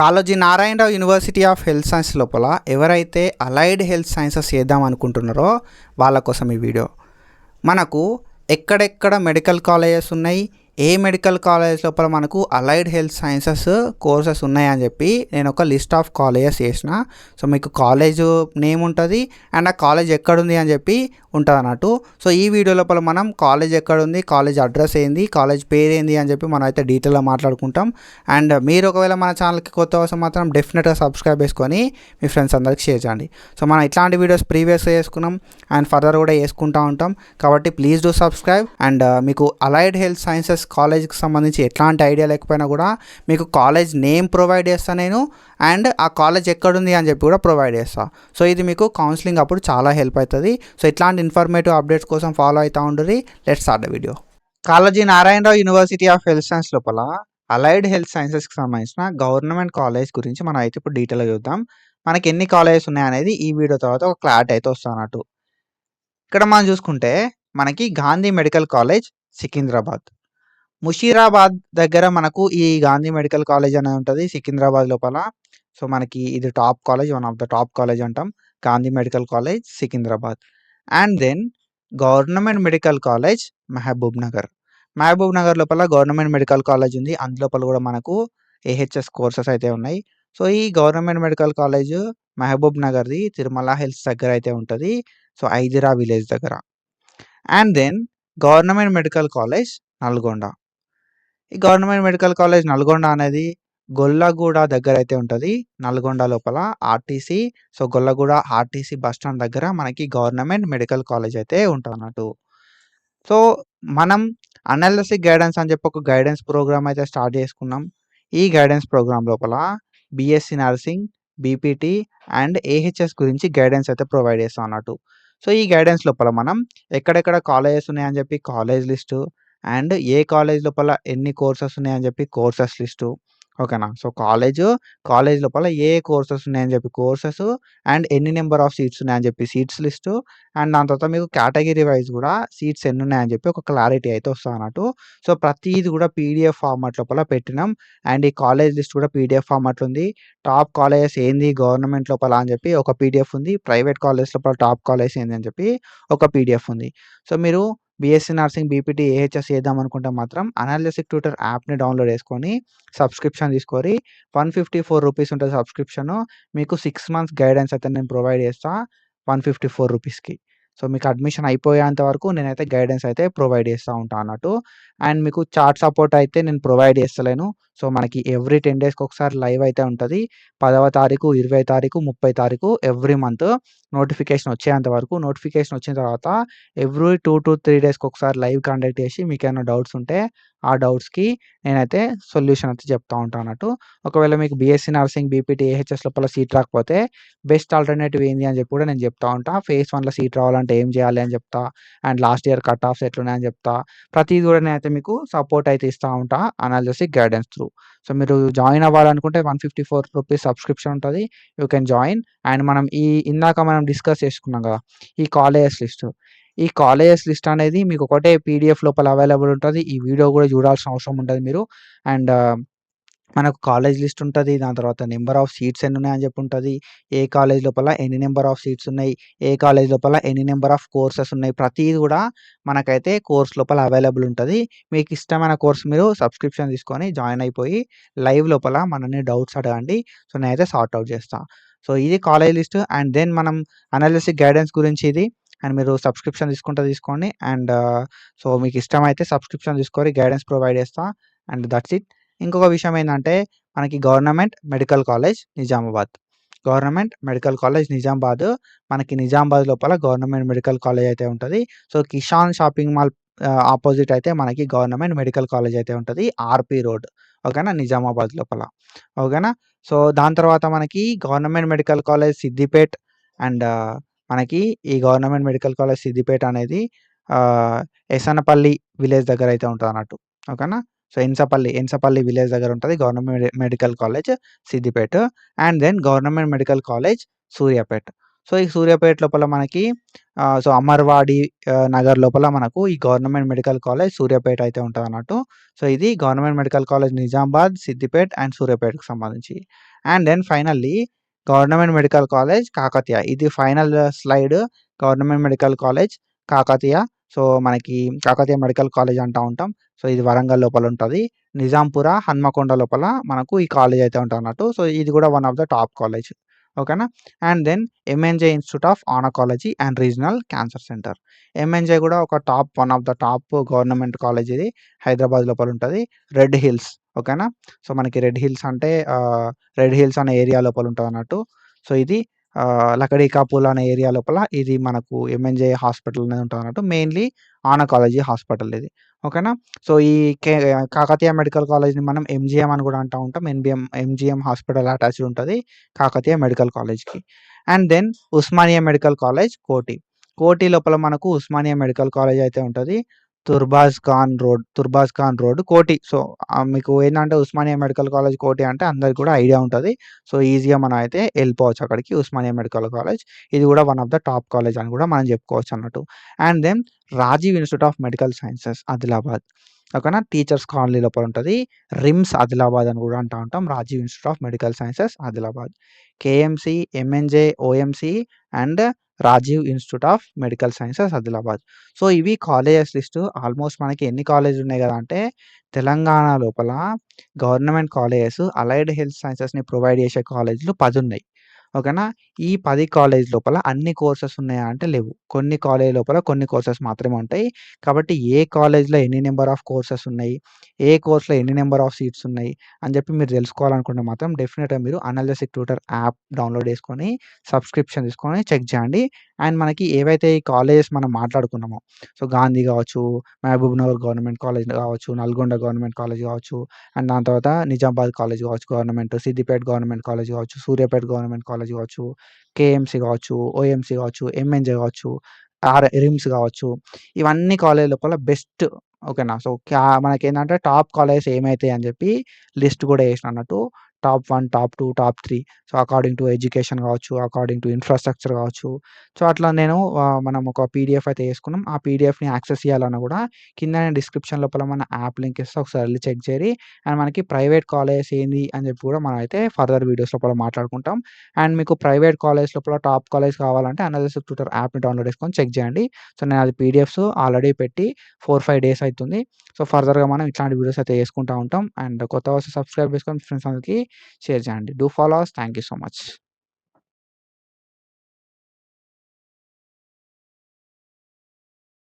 Kaloji Narayanarao university of health science లోపల ఎవరైతే allied health sciences చేద్దాం అనుకుంటున్నారో వాళ్ళ కోసం ఈ వీడియో. మనకు ఎక్కడెక్కడ మెడికల్ కాలేజెస్ ఉన్నాయి, ఏ మెడికల్ కాలేజ్ లోపల మనకు అలైడ్ హెల్త్ సైన్సెస్ కోర్సెస్ ఉన్నాయని చెప్పి నేను ఒక లిస్ట్ ఆఫ్ కాలేజెస్ చేసిన. సో మీకు కాలేజ్ నేమ్ ఉంటుంది అండ్ ఆ కాలేజ్ ఎక్కడుంది అని చెప్పి ఉంటుంది అన్నట్టు. సో ఈ వీడియో లోపల మనం కాలేజ్ ఎక్కడుంది, కాలేజ్ అడ్రస్ ఏంది, కాలేజ్ పేరు ఏంది అని చెప్పి మనం అయితే డీటెయిల్గా మాట్లాడుకుంటాం. అండ్ మీరు ఒకవేళ మన ఛానల్కి కొత్త అవసరం మాత్రం డెఫినెట్గా సబ్స్క్రైబ్ చేసుకొని మీ ఫ్రెండ్స్ అందరికి షేర్ చేయండి. సో మనం ఇట్లాంటి వీడియోస్ ప్రీవియస్గా చేసుకున్నాం అండ్ ఫర్దర్ కూడా చేసుకుంటూ ఉంటాం కాబట్టి ప్లీజ్ డూ సబ్స్క్రైబ్. అండ్ మీకు అలైడ్ హెల్త్ సైన్సెస్ కాలేజ్కి సంబంధించి ఎట్లాంటి ఐడియా లేకపోయినా కూడా మీకు కాలేజ్ నేమ్ ప్రొవైడ్ చేస్తాను నేను, అండ్ ఆ కాలేజ్ ఎక్కడుంది అని చెప్పి కూడా ప్రొవైడ్ చేస్తాను. సో ఇది మీకు కౌన్సిలింగ్ అప్పుడు చాలా హెల్ప్ అవుతుంది. సో ఇట్లాంటి ఇన్ఫర్మేటివ్ అప్డేట్స్ కోసం ఫాలో అవుతూ ఉంటుంది. Let's start the video. Kaloji Narayanarao university of health science లోపల అలైడ్ హెల్త్ సైన్సెస్కి సంబంధించిన గవర్నమెంట్ కాలేజ్ గురించి మనం అయితే ఇప్పుడు డీటెయిల్గా చూద్దాం. మనకి ఎన్ని కాలేజెస్ ఉన్నాయనేది ఈ వీడియో తర్వాత ఒక క్లారిటీ అయితే వస్తున్నట్టు. ఇక్కడ మనం చూసుకుంటే మనకి గాంధీ మెడికల్ కాలేజ్ సికింద్రాబాద్, ముషీరాబాద్ దగ్గర మనకు ఈ గాంధీ మెడికల్ కాలేజ్ అనేది ఉంటుంది సికింద్రాబాద్ లోపల. సో మనకి ఇది top college, one of the top college అంటాం, Gandhi medical college Secunderabad. And then government medical college Mahabubnagar. Mahabubnagar లోపల గవర్నమెంట్ మెడికల్ కాలేజ్ ఉంది, అందులోపల కూడా మనకు ఏహెచ్ఎస్ కోర్సెస్ అయితే ఉన్నాయి. సో ఈ గవర్నమెంట్ మెడికల్ కాలేజ్ మహబూబ్ నగర్ది తిరుమల హిల్స్ దగ్గర అయితే ఉంటుంది, సో ఐదిరా విలేజ్ దగ్గర. And then government medical college Nalgonda. ఈ గవర్నమెంట్ మెడికల్ కాలేజ్ నల్గొండ అనేది గొల్లగూడ దగ్గర అయితే ఉంటుంది, నల్గొండ లోపల RTC. So Golluguda RTC bus stand దగ్గర మనకి గవర్నమెంట్ మెడికల్ కాలేజ్ అయితే ఉంటుంది అన్నట్టు. సో మనం అనాలిసిస్ గైడెన్స్ అని చెప్పి ఒక గైడెన్స్ ప్రోగ్రామ్ అయితే స్టార్ట్ చేసుకున్నాం. ఈ గైడెన్స్ ప్రోగ్రామ్ లోపల BSc nursing, BPT and AHS గురించి గైడెన్స్ అయితే ప్రొవైడ్ చేస్తాం అన్నట్టు. సో ఈ గైడెన్స్ లోపల మనం ఎక్కడెక్కడ కాలేజెస్ ఉన్నాయని చెప్పి college list, and A college లోపల ఎన్ని కోర్సెస్ ఉన్నాయని చెప్పి కోర్సెస్ లిస్టు, ఓకేనా. సో కాలేజ్ లోపల ఏ కోర్సెస్ ఉన్నాయని చెప్పి కోర్సెస్, అండ్ ఎన్ని నెంబర్ ఆఫ్ సీట్స్ ఉన్నాయని చెప్పి సీట్స్ లిస్టు, అండ్ దాని తర్వాత మీకు కేటగిరీ వైజ్ కూడా సీట్స్ ఎన్ని ఉన్నాయని చెప్పి ఒక క్లారిటీ అయితే వస్తుంది అన్నట్టు. సో ప్రతిది కూడా పీడిఎఫ్ ఫార్మాట్ లోపల పెట్టినాం. అండ్ ఈ కాలేజ్ లిస్ట్ కూడా పీడిఎఫ్ ఫార్మాట్ ఉంది. టాప్ కాలేజెస్ ఏంది గవర్నమెంట్ లోపల అని చెప్పి ఒక పీడిఎఫ్ ఉంది, ప్రైవేట్ కాలేజ్ లోపల టాప్ కాలేజ్ ఏంది అని చెప్పి ఒక పీడిఎఫ్ ఉంది. సో మీరు బీఎస్సీ నర్సింగ్, బీపీటీ, ఏహెచ్ఎస్ చేద్దాం అనుకుంటే మాత్రం అనాలిసిస్ ట్యూటర్ యాప్ని డౌన్లోడ్ చేసుకొని సబ్స్క్రిప్షన్ తీసుకొని 154 రూపీస్ ఉంటుంది సబ్స్క్రిప్షన్. మీకు 6 months గైడెన్స్ అయితే నేను ప్రొవైడ్ చేస్తా 154 రూపీస్కి. సో మీకు అడ్మిషన్ అయిపోయేంత వరకు నేనైతే గైడెన్స్ అయితే ప్రొవైడ్ చేస్తూ ఉంటాను అన్నట్టు. అండ్ మీకు చాట్ సపోర్ట్ అయితే నేను ప్రొవైడ్ చేస్తలేను. సో మనకి ఎవ్రీ 10 daysకి ఒకసారి లైవ్ అయితే ఉంటుంది. 10వ తారీఖు, 20వ తారీఖు, 30వ తారీఖు ఎవ్రీ మంత్ నోటిఫికేషన్ వచ్చేంత వరకు. నోటిఫికేషన్ వచ్చిన తర్వాత ఎవ్రీ 2 to 3 daysకి ఒకసారి లైవ్ కండక్ట్ చేసి మీకు ఏమైనా డౌట్స్ ఉంటే ఆ డౌట్స్కి నేనైతే సొల్యూషన్ అయితే చెప్తా ఉంటాను అన్నట్టు. ఒకవేళ మీకు బీఎస్సీ నర్సింగ్, బీపీటీ, ఏహెచ్ఎస్ లోపల సీట్ రాకపోతే బెస్ట్ ఆల్టర్నేటివ్ ఏంది అని చెప్పి కూడా నేను చెప్తా ఉంటా. phase 1లో సీట్ రావాలంటే ఏం చేయాలి అని చెప్తా, and last year cutoffs ఎట్లున్నాయని చెప్తా. ప్రతిది కూడా నేనైతే మీకు సపోర్ట్ అయితే ఇస్తూ ఉంటా అనాలిసిస్ గైడెన్స్ త్రూ. సో మీరు జాయిన్ అవ్వాలనుకుంటే 154 రూపీస్ సబ్స్క్రిప్షన్ ఉంటుంది, యూ కెన్ జాయిన్. అండ్ మనం ఇందాక మనం డిస్కస్ చేసుకున్నాం కదా ఈ కాలేజెస్ లిస్ట్. ఈ కాలేజెస్ లిస్ట్ అనేది మీకు ఒకటే పీడిఎఫ్ లోపల అవైలబుల్ ఉంటుంది. ఈ వీడియో కూడా చూడాల్సిన అవసరం ఉంటుంది మీరు. అండ్ మనకు కాలేజ్ లిస్ట్ ఉంటుంది, దాని తర్వాత నెంబర్ ఆఫ్ సీట్స్ ఎన్ని ఉన్నాయని చెప్పి ఉంటుంది, ఏ కాలేజ్ లోపల ఎన్ని నెంబర్ ఆఫ్ సీట్స్ ఉన్నాయి, ఏ కాలేజ్ లోపల ఎన్ని నెంబర్ ఆఫ్ కోర్సెస్ ఉన్నాయి, ప్రతిది కూడా మనకైతే కోర్స్ లోపల అవైలబుల్ ఉంటుంది. మీకు ఇష్టమైన కోర్స్ మీరు సబ్స్క్రిప్షన్ తీసుకొని జాయిన్ అయిపోయి లైవ్ లోపల మనల్ని డౌట్స్ అడగండి. సో నేనైతే సార్ట్ అవుట్ చేస్తాను. సో ఇది కాలేజ్ లిస్ట్. అండ్ దెన్ మనం అనాలిసిస్ గైడెన్స్ గురించి ఇది. అండ్ మీరు సబ్స్క్రిప్షన్ తీసుకోండి. అండ్ సో మీకు ఇష్టమైతే సబ్స్క్రిప్షన్ తీసుకొని గైడెన్స్ ప్రొవైడ్ చేస్తా. And that's it. ఇంకొక విషయం ఏంటంటే మనకి government medical college Nizamabad, government medical college Nizamabad. మనకి నిజామాబాద్ లోపల గవర్నమెంట్ మెడికల్ కాలేజ్ అయితే ఉంటుంది. So Kishan shopping mall opposite అయితే మనకి గవర్నమెంట్ మెడికల్ కాలేజ్ అయితే ఉంటుంది, ఆర్పి రోడ్, ఓకేనా, నిజామాబాద్ లోపల, ఓకేనా. సో దాని తర్వాత మనకి government medical college Siddipet. And మనకి ఈ గవర్నమెంట్ మెడికల్ కాలేజ్ సిద్దిపేట అనేది ఎసనపల్లి విలేజ్ దగ్గర అయితే ఉంటుంది అన్నట్టు, ఓకేనా. సో ఎన్సపల్లి విలేజ్ దగ్గర ఉంటుంది government medical college Siddipet. And then government medical college Suryapet. So, ఈ సూర్యాపేట లోపల మనకి సో, అమర్వాడి నగర్ లోపల మనకు ఈ గవర్నమెంట్ మెడికల్ కాలేజ్ సూర్యాపేట అయితే ఉంటదన్నట్టు. సో, ఇది government medical college Nizamabad, Siddipet and సూర్యాపేటకి సంబంధించి. And then finally government medical college Kakatiya. ఇది final slide government medical college Kakatiya. So, మనకి కాకతీయ మెడికల్ కాలేజ్ అంటా ఉంటాం. సో, ఇది వరంగల్ లోపల ఉంటది. నిజాంపుర, హన్మకొండ లోపల మనకు ఈ కాలేజ్ అయితే ఉంటదన్నట్టు. సో, ఇది కూడా one of the top college. ఓకేనా? And then MNJ institute of oncology and regional cancer centre. MNJ కూడా ఒక one of the top government college ఇది. హైదరాబాద్ లోపల ఉంటది. Red hills. ఓకేనా? సో, మనకి రెడ్ హిల్స్ అంటే రెడ్ హిల్స్ అనే ఏరియా లోపల ఉంటదన్నట్టు. సో, ఇది లకడీకాపూల్ అనే ఏరియా లోపల ఇది మనకు ఎంఎన్‌జే హాస్పిటల్ అనేది ఉంటదన్నట్టు. మెయిన్‌లీ ఆనకాలజీ హాస్పిటల్ ఇది. ఓకేనా? సో, ఈ కే కాకతీయ మెడికల్ కాలేజ్‌ని మనం ఎంజీఎం అని కూడా అంటా ఉంటాం. ఎంజీఎం హాస్పిటల్ అటాచ్డ్ ఉంటది కాకతీయ మెడికల్ కాలేజ్‌కి. And then Osmania medical college Koti. Koti లోపల మనకు ఉస్మానియా మెడికల్ కాలేజ్ అయితే ఉంటది. తుర్బాజ్ ఖాన్ రోడ్ కోఠి. సో, మీకు ఏందంటే ఉస్మానియా మెడికల్ కాలేజ్ కోఠి అంటే అందరికి కూడా ఐడియా ఉంటది. సో, ఈజీగా మనం అయితే ఎళ్ళిపోవచ్చు అక్కడికి ఉస్మానియా మెడికల్ కాలేజ్. ఇది కూడా one of the top college అని కూడా మనం చెప్పుకోవచ్చు అన్నట్టు. And then Rajiv institute of medical sciences Adilabad. ఓకేనా? టీచర్స్ కాలనీ లోపల ఉంటది. రిమ్స్ ఆదిలాబాద్ అని కూడా అంటా ఉంటాం. Rajiv institute of medical sciences Adilabad. KMC, MNJ, OMC and Rajiv institute of medical sciences Adilabad. So, ఇవి కాలేజెస్ లిస్టు. ఆల్మోస్ట్ మనకి ఎన్ని కాలేజీలు ఉన్నాయి గదా! అంటే తెలంగాణ లోపల గవర్నమెంట్ కాలేజెస్ అలైడ్ హెల్త్ సైన్సెస్‌ని ప్రొవైడ్ చేసే కాలేజీలు 10 ఉన్నాయి. ఓకేనా? ఈ 10 కాలేజ్ లోపల అన్ని కోర్సెస్ ఉన్నాయా అంటే లేవు. కొన్ని కాలేజ్ లోపల కొన్ని కోర్సెస్ మాత్రమే ఉంటాయి. కాబట్టి ఏ కాలేజ్‌లో ఎన్ని నంబర్ ఆఫ్ కోర్సెస్ ఉన్నాయి, ఏ కోర్స్‌లో ఎన్ని నంబర్ ఆఫ్ సీట్స్ ఉన్నాయి అని చెప్పి మీరు తెలుసుకోవాలనుకుంటే మాత్రం డెఫినిట్‌గా మీరు అనాలిసిస్ ట్యూటర్ యాప్ డౌన్‌లోడ్ చేసుకొని, సబ్స్క్రిప్షన్ తీసుకొని చెక్ చేయండి. అండ్ మనకి ఏవైతే ఈ కాలేజెస్ మనం మాట్లాడుకున్నామో, సో, గాంధీ కావచ్చు, మహబూబ్‌నగర్ గవర్నమెంట్ కాలేజ్ కావచ్చు, నల్గొండ గవర్నమెంట్ కాలేజ్ కావచ్చు, అండ్ దాని తర్వాత నిజామాబాద్ కాలేజ్ కావచ్చు గవర్నమెంట్, సిద్దిపేట గవర్నమెంట్ కాలేజ్ కావచ్చు, సూర్యాపేట గవర్నమెంట్ కాలేజ్ కావచ్చు, కేఎంసీ కావచ్చు, ఓఎంసీ కావచ్చు, ఎంఎన్‌జే కావచ్చు, రిమ్స్ కావచ్చు. ఇవన్నీ కాలేజ్ లోపల బెస్ట్. ఓకేనా? సో, మనకేందంటే టాప్ కాలేజెస్ ఏమైతాయి అని చెప్పి లిస్ట్ కూడా ఏసిన అన్నట్టు. Top 1, top 2, top 3. So, according to education కావచ్చు, అకార్డింగ్ టు ఇన్‌ఫ్రాస్ట్రక్చర్ కావచ్చు. సో, అట్లా నేను మనం ఒక పీడీఎఫ్ అయితే చేసుకున్నాం. ఆ పీడీఎఫ్‌ని యాక్సెస్ చేయాలన్నా కూడా కిందనే డిస్క్రిప్షన్ లోపల మన యాప్ లింక్ ఇస్తా. ఒకసారి ఎళ్లి చెక్ చేయండి. అండ్ మనకి ప్రైవేట్ కాలేజెస్ ఏంది అని చెప్పి కూడా మనం అయితే ఫర్దర్ వీడియోస్ లోపల మాట్లాడుకుంటాం. అండ్ మీకు ప్రైవేట్ కాలేజ్ లోపల టాప్ కాలేజ్ కావాలంటే అనాలిసిస్ ట్యూటర్ యాప్‌ని డౌన్‌లోడ్ చేసుకొని చెక్ చేయండి. సో, నేను అది పీడీఎఫ్స్ ఆల్రెడీ పెట్టి 4, 5 డేస్ అయితుంది. సో, ఫర్దర్‌గా మనం ఇట్లాంటి వీడియోస్ అయితే చేసుకుంటా ఉంటాం. అండ్ కొత్తగా వస్తే సబ్స్క్రైబ్ చేసుకొని ఫ్రెండ్స్ అందరికి షేర్ చేయండి. Do follow us. Thank you so much.